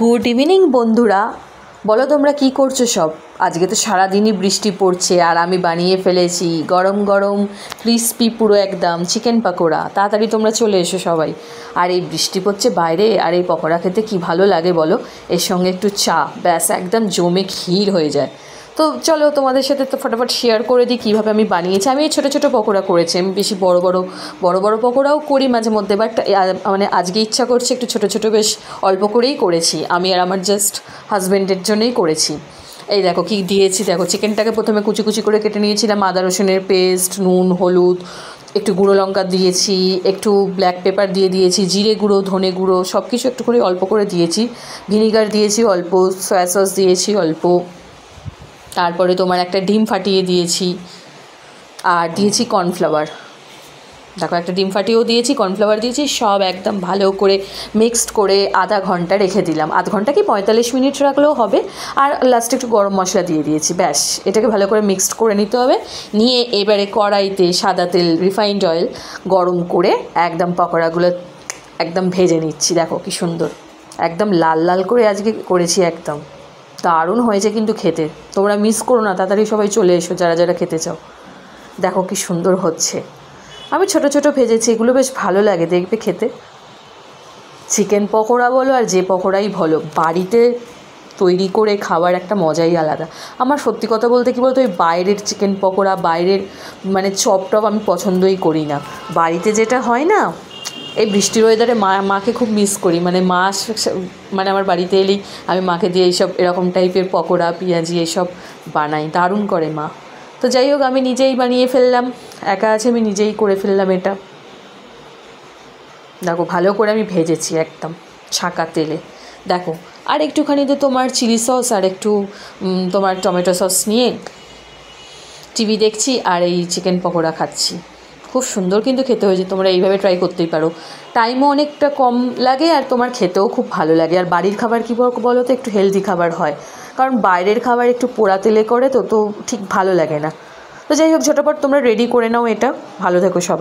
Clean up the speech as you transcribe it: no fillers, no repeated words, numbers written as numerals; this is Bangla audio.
গুড ইভিনিং বন্ধুরা, বলো তোমরা কি করছো সব? আজকে তো সারাদিনই বৃষ্টি পড়ছে আর আমি বানিয়ে ফেলেছি গরম গরম ক্রিস্পি পুরো একদম চিকেন পকোড়া। তাড়াতাড়ি তোমরা চলে এসো সবাই। আর এই বৃষ্টি পড়ছে বাইরে, আর এই পকোড়া খেতে কি ভালো লাগে বলো, এর সঙ্গে একটু চা, ব্যাস একদম জমে ক্ষীর হয়ে যায়। তো চলো তোমাদের সাথে তো ফটাফট শেয়ার করে দিই কীভাবে আমি বানিয়েছি। আমি এই ছোটো ছোটো পকোড়া করেছি, আমি বেশি বড় বড় পকোড়াও করি মাঝে মধ্যে, বাট মানে আজকে ইচ্ছা করছে একটু ছোটো ছোটো বেশ অল্প করেই করেছি। আমি আর আমার জাস্ট হাজব্যান্ডের জন্যই করেছি। এই দেখো কি দিয়েছি, দেখো চিকেনটাকে প্রথমে কুচি কুচি করে কেটে নিয়েছিলাম, আদা রসুনের পেস্ট, নুন, হলুদ, একটু গুঁড়ো লঙ্কা দিয়েছি, একটু ব্ল্যাক পেপার দিয়েছি, জিরে গুঁড়ো, ধনে গুঁড়ো সব কিছু একটু করে অল্প করে দিয়েছি, ভিনিগার দিয়েছি অল্প, সয়া সস দিয়েছি অল্প, তারপরে তোমার একটা ডিম ফাটিয়ে দিয়েছি, আর দিয়েছি কর্নফ্লাওয়ার। দেখো একটা ডিম ফাটিয়েও দিয়েছি, কর্নফ্লাওয়ার দিয়েছি, সব একদম ভালো করে মিক্সড করে আধা ঘন্টা রেখে দিলাম। আধ ঘন্টা কি 45 মিনিট রাখলেও হবে। আর লাস্টে একটু গরম মশলা দিয়ে দিয়েছি, ব্যাস এটাকে ভালো করে মিক্সড করে নিতে হবে। নিয়ে এবারে কড়াইতে সাদা তেল, রিফাইন্ড অয়েল গরম করে একদম পকোড়াগুলো একদম ভেজে নিচ্ছি। দেখো কি সুন্দর, একদম লাল লাল করে আজকে করেছি, একদম দারুণ হয়েছে কিন্তু খেতে। তোমরা মিস করো না, তাড়াতাড়ি সবাই চলে এসো যারা যারা খেতে চাও। দেখো কি সুন্দর হচ্ছে। আমি ছোট ছোট ভেজেছি, এগুলো বেশ ভালো লাগে দেখবে খেতে। চিকেন পকোড়া বলো আর যে পকোড়াই বলো, বাড়িতে তৈরি করে খাওয়ার একটা মজাই আলাদা। আমার সত্যি কথা বলতে কী বলতো, ওই বাইরের চিকেন পকোড়া, বাইরের মানে চপ টপ আমি পছন্দই করি না। বাড়িতে যেটা হয় না, এই বৃষ্টির ওয়েদারে মাকে খুব মিস করি। মানে মানে আমার বাড়িতে এলেই আমি মাকে দিয়ে এইসব এরকম টাইপের পকোড়া, পেঁয়াজি এসব বানাই, দারুণ করে মা। তো যাই হোক, আমি নিজেই বানিয়ে ফেললাম, একা আছে আমি নিজেই করে ফেললাম এটা। দেখো ভালো করে আমি ভেজেছি একদম ছাঁকা তেলে। দেখো আর একটুখানি তো তোমার চিলি সস আর একটু তোমার টমেটো সস নিয়ে টিভি দেখছি আর এই চিকেন পকোড়া খাচ্ছি। খুব সুন্দর কিন্তু খেতে হয়েছে, তোমরা এইভাবে ট্রাই করতেই পারো। টাইমও অনেকটা কম লাগে আর তোমার খেতেও খুব ভালো লাগে। আর বাড়ির খাবার কী বলো তো, একটু হেলদি খাবার হয়, কারণ বাইরের খাবার একটু পোড়া তেলে করে তো ঠিক ভালো লাগে না। তো যাই হোক, ঝটপট তোমরা রেডি করে নাও এটা। ভালো থেকো সবাই।